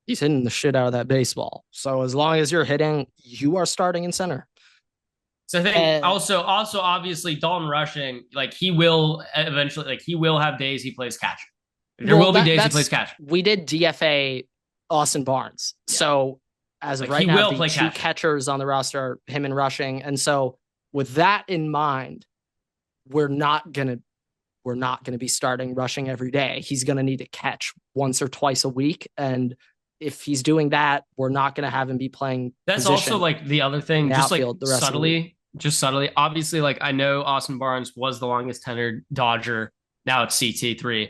he's hitting the shit out of that baseball. So as long as you're hitting, you are starting in center. So I think also obviously Dalton Rushing, like he will eventually, like he will have days he plays catcher. There will be days he plays catcher. We did DFA Austin Barnes. Yeah. So as of right now, the two catchers on the roster are him and Rushing. And so with that in mind, we're not gonna be starting Rushing every day. He's gonna need to catch once or twice a week. And if he's doing that, we're not gonna have him be playing. That's also like the other thing, just like subtly. Obviously, like I know Austin Barnes was the longest tenured Dodger. Now it's CT3.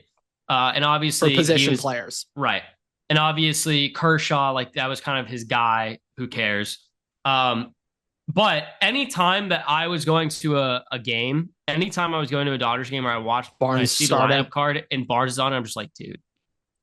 And obviously for position players. Right. And obviously Kershaw, like that was kind of his guy. Who cares? But anytime that I was going to a game, anytime I was going to a Dodgers game or I watched Barnes, I see the lineup card and Barnes is on it, I'm just like, dude,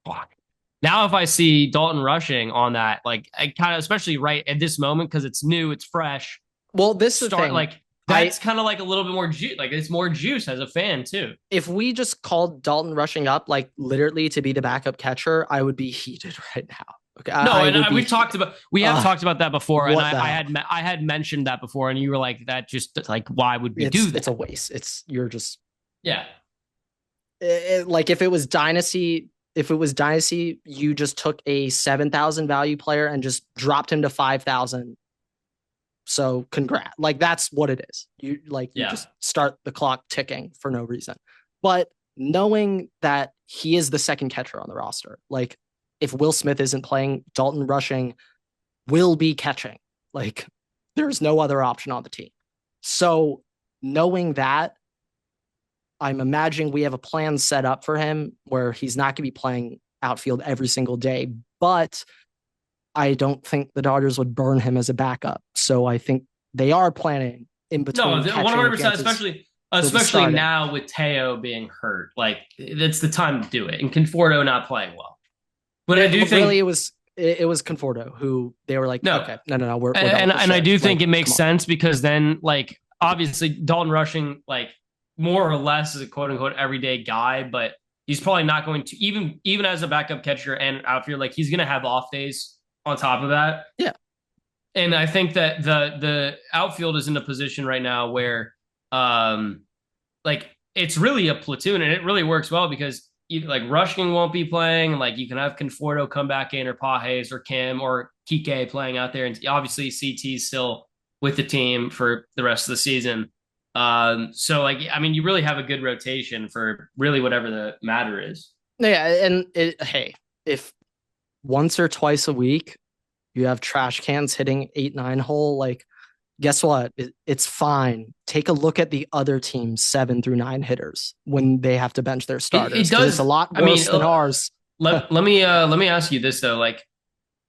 fuck. Now if I see Dalton Rushing on that, like I kind of, especially right at this moment, because it's new, it's fresh. Well, this is the thing. Like that's kind of like a little bit more juice. Like it's more juice as a fan too. If we just called Dalton Rushing up, like literally to be the backup catcher, I would be heated right now. Okay. We've talked about that before, and I had mentioned that before, and you were like, that just like why would we do that? It's a waste. You're just yeah. Like if it was Dynasty, you just took a 7,000 value player and just dropped him to 5,000. So congrats. Like that's what it is. You just start the clock ticking for no reason. But knowing that he is the second catcher on the roster, like if Will Smith isn't playing, Dalton Rushing will be catching. Like there's no other option on the team. So knowing that, I'm imagining we have a plan set up for him where he's not going to be playing outfield every single day, but I don't think the Dodgers would burn him as a backup. So I think they are planning in between. No, 100%, especially now with Teo being hurt. Like it's the time to do it. And Conforto not playing well. But I do think really it was Conforto who they were like, no, okay, no, we're done and with this I shit. do think Like, it makes come on. sense because then like obviously Dalton Rushing like more or less is a quote unquote everyday guy, but he's probably not going to even as a backup catcher and outfielder, like he's gonna have off days on top of that. Yeah. And I think that the outfield is in a position right now where like it's really a platoon and it really works well because like Rushing won't be playing. Like you can have Conforto come back in or Pages or Kim or Kike playing out there. And obviously CT's still with the team for the rest of the season. So like, I mean, you really have a good rotation for really whatever the matter is. Yeah. And hey, if once or twice a week you have trash cans hitting 8-9 hole, like, guess what? It's fine. Take a look at the other team's 7 through 9 hitters when they have to bench their starters It because it's a does. lot I mean, worse than ours. let me ask you this though. Like,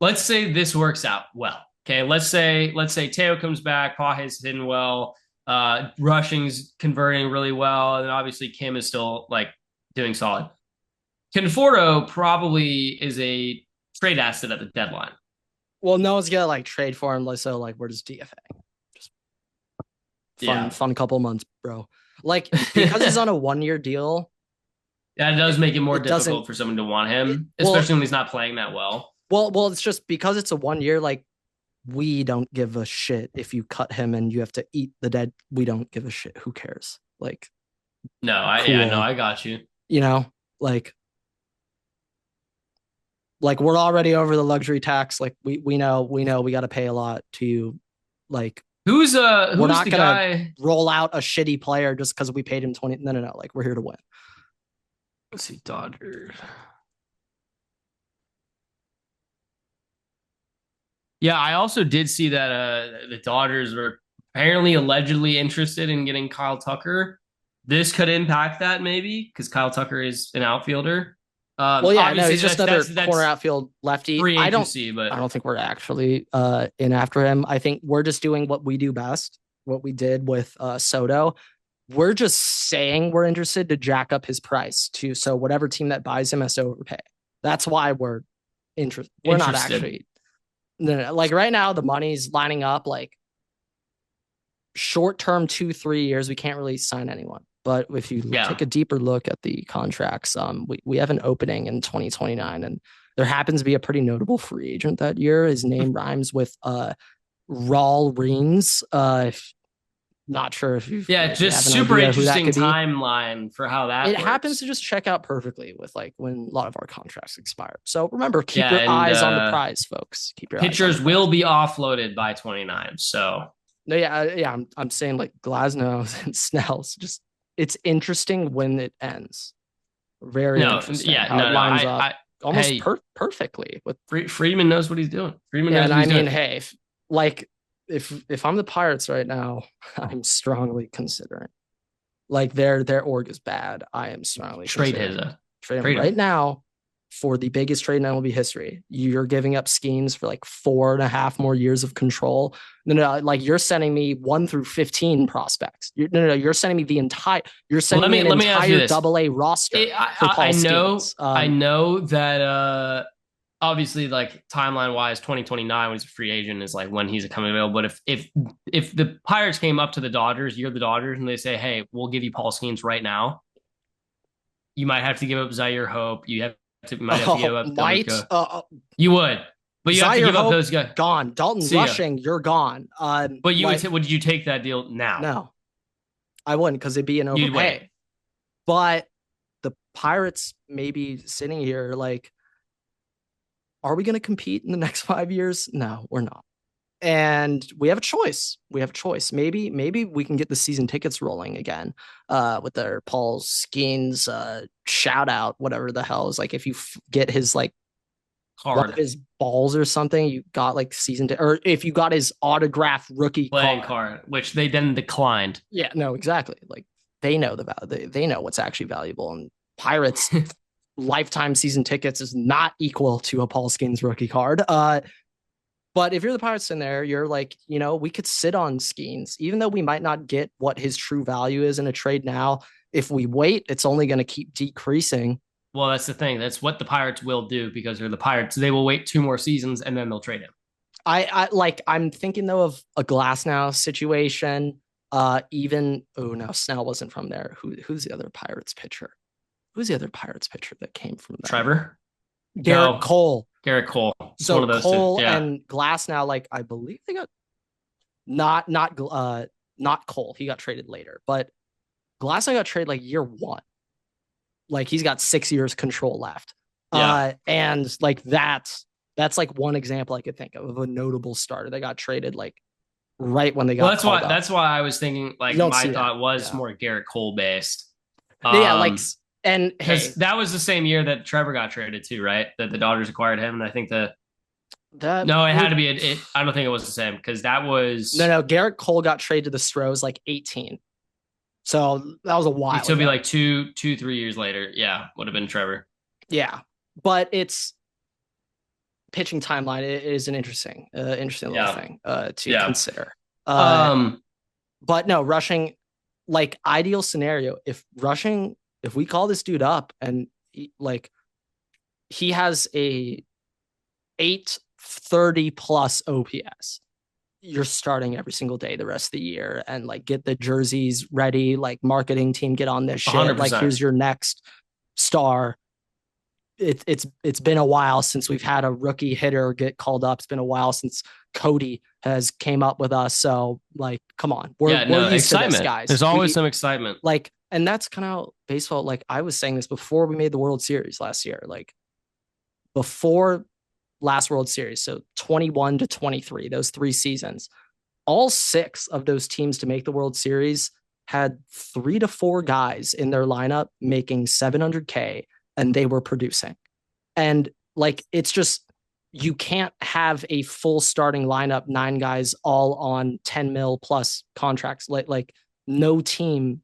let's say this works out well. Okay, let's say Teo comes back, Pages hitting well, Rushing's converting really well, and obviously Kim is still like doing solid. Conforto probably is a trade asset at the deadline. Well, no one's gonna like trade for him, so like we're just DFA. Just fun couple months, bro. Like because he's on a 1-year deal. That does make it more doesn't difficult for someone to want him, especially when he's not playing that well. Well, it's just because it's a 1 year. Like we don't give a shit if you cut him and you have to eat the dead. We don't give a shit. Who cares? Like no, cool. I got you. You know, like we're already over the luxury tax. Like we know we got to pay a lot to like who's we're not the gonna guy roll out a shitty player just because we paid him 20. No. Like we're here to win. Let's see, Dodgers. Yeah, I also did see that the Dodgers were apparently allegedly interested in getting Kyle Tucker. This could impact that maybe because Kyle Tucker is an outfielder. Well, yeah, no, he's just another corner outfield lefty. Free agency, but I don't think we're actually in after him. I think we're just doing what we do best, what we did with Soto. We're just saying we're interested to jack up his price too. So whatever team that buys him has to overpay. That's why we're interested. We're not actually. No. Like right now, the money's lining up. Like short term, 2-3 years, we can't really sign anyone. But if you take a deeper look at the contracts, we have an opening in 2029, and there happens to be a pretty notable free agent that year. His name rhymes with Raul Reens. Not sure if you've just super interesting timeline for how that it works. Happens to just check out perfectly with like when a lot of our contracts expire. So remember, keep your eyes on the prize, folks. Keep your pitchers will be offloaded by 29. So no, I'm saying like Glasnow and Snell's just. It's interesting when it ends. Very interesting. Yeah, no, lines up almost perfectly with Friedman knows what he's doing. Hey, if I'm the Pirates right now, I'm strongly considering. Like their org is bad. I am strongly trade him right now for the biggest trade in MLB history. You're giving up Skeens for like 4.5 more years of control. No, like you're sending me 1 through 15 prospects. You're sending me the entire. You're sending me an entire AA roster. I know that obviously, like timeline wise, 2029 when he's a free agent is like when he's coming available. But if the Pirates came up to the Dodgers, you're the Dodgers, and they say, "Hey, we'll give you Paul Skeens right now," you might have to give up Zaire Hope. You might have to give up. You would. But you have to give up those guys. Gone. Dalton Rushing, you're gone. But would you take that deal now? No, I wouldn't because it'd be an overpay. But the Pirates may be sitting here like, are we going to compete in the next 5 years? No, we're not. And we have a choice. Maybe we can get the season tickets rolling again with their Paul Skeens shout out, whatever the hell is like. If you get his like one of his balls or something, you got like or if you got his autographed rookie playing card, which they then declined. Yeah, no, exactly. Like they know the value. They know what's actually valuable. And Pirates lifetime season tickets is not equal to a Paul Skeens rookie card. But if you're the Pirates in there, you're like, we could sit on Skeens, even though we might not get what his true value is in a trade now. If we wait, it's only going to keep decreasing. Well, that's the thing. That's what the Pirates will do because they're the Pirates. They will wait 2 more seasons and then they'll trade him. I'm thinking though of a Glassnow situation. Even oh no, Snell wasn't from there. Who's the other Pirates pitcher? Who's the other Pirates pitcher that came from there? Trevor? Garrett Cole. Garrett Cole. It's so one of those Cole two. Yeah. And Glassnow, like I believe they got not Cole. He got traded later, but Glassnow got traded like year 1. Like he's got 6 years control left. Yeah. And like that's like one example I could think of a notable starter that got traded like right when they got. Well, that's why I was thinking like my thought was more Garrett Cole based. Yeah, like and because that was the same year that Trevor got traded too, right? That the Dodgers acquired him, and I think it had to be. I don't think it was the same because that was no. Garrett Cole got traded to the Stros like 18. So that was a while. It'd be like 3 years later. Yeah, would have been Trevor. Yeah, but it's pitching timeline is an interesting little thing to consider. But no, Rushing, like ideal scenario. If we call this dude up and he has a 830 plus OPS. You're starting every single day the rest of the year and like get the jerseys ready, like marketing team, get on this shit. 100%. Like here's your next star. It's been a while since we've had a rookie hitter get called up. It's been a while since Cody has came up with us. So like, come on, we're used to this, guys. There's always some excitement. Like, and that's kind of baseball. Like I was saying this before we made the World Series last year, like before last World Series, so 21 to 23, those 3 seasons, all 6 of those teams to make the World Series had 3 to 4 guys in their lineup making $700K, and they were producing. And like, it's just, you can't have a full starting lineup, 9 guys all on 10 mil plus contracts. Like no team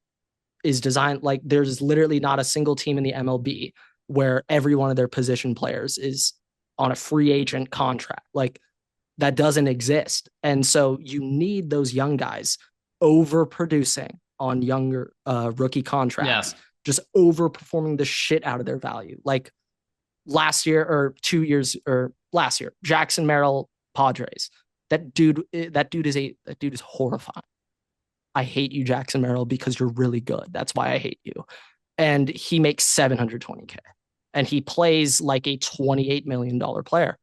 is designed, like there's literally not a single team in the MLB where every one of their position players is on a free agent contract. Like that doesn't exist. And so you need those young guys overproducing on younger rookie contracts, just overperforming the shit out of their value. Like last year or 2 years or last year, Jackson Merrill, Padres. That dude is horrifying. I hate you, Jackson Merrill, because you're really good. That's why I hate you. And he makes $720K. And he plays like a $28 million player.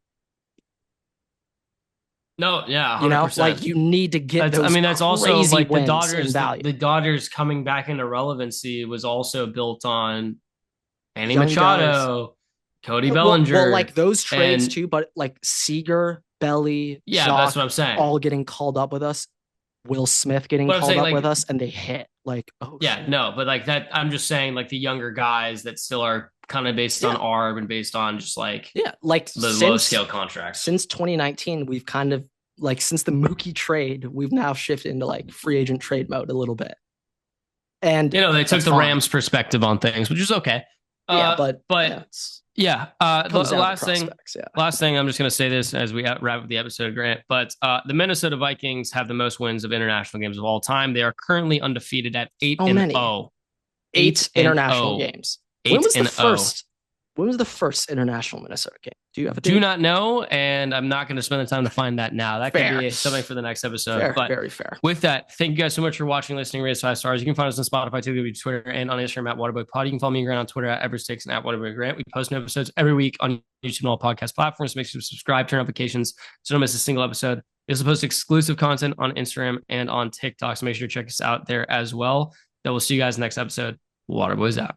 No, yeah, 100%. You know, like you need to get those. I mean, that's also like the Dodgers. The Dodgers coming back into relevancy was also built on Manny Machado, Cody Bellinger. Well, like those trades too, but like Seager, Belly, Jock, that's what I'm saying. All getting called up with us. Will Smith getting called up with us, and they hit like, oh yeah, shit. No, but like that. I'm just saying, like the younger guys that still are kind of based on ARB and based on just like like the low scale contracts. Since 2019, we've kind of like since the Mookie trade, we've now shifted into like free agent trade mode a little bit. And they took the Rams perspective on things, which is okay. But last thing, I'm just going to say this as we wrap up the episode, Grant. But the Minnesota Vikings have the most wins of international games of all time. They are currently undefeated at 8-0. 8 international games. When was the first international Minnesota game? Do you have a date? Do not know, and I'm not going to spend the time to find that now. That could be something for the next episode. Very fair. With that, thank you guys so much for watching, listening, rate us 5 stars. You can find us on Spotify, Twitter, and on Instagram at WaterboyPod. You can follow me and Grant on Twitter at Everett and at WaterboyGrant. We post new episodes every week on YouTube and all podcast platforms. So make sure to subscribe, turn notifications so don't miss a single episode. We also post exclusive content on Instagram and on TikTok, so make sure to check us out there as well. Then we'll see you guys next episode. Waterboys out.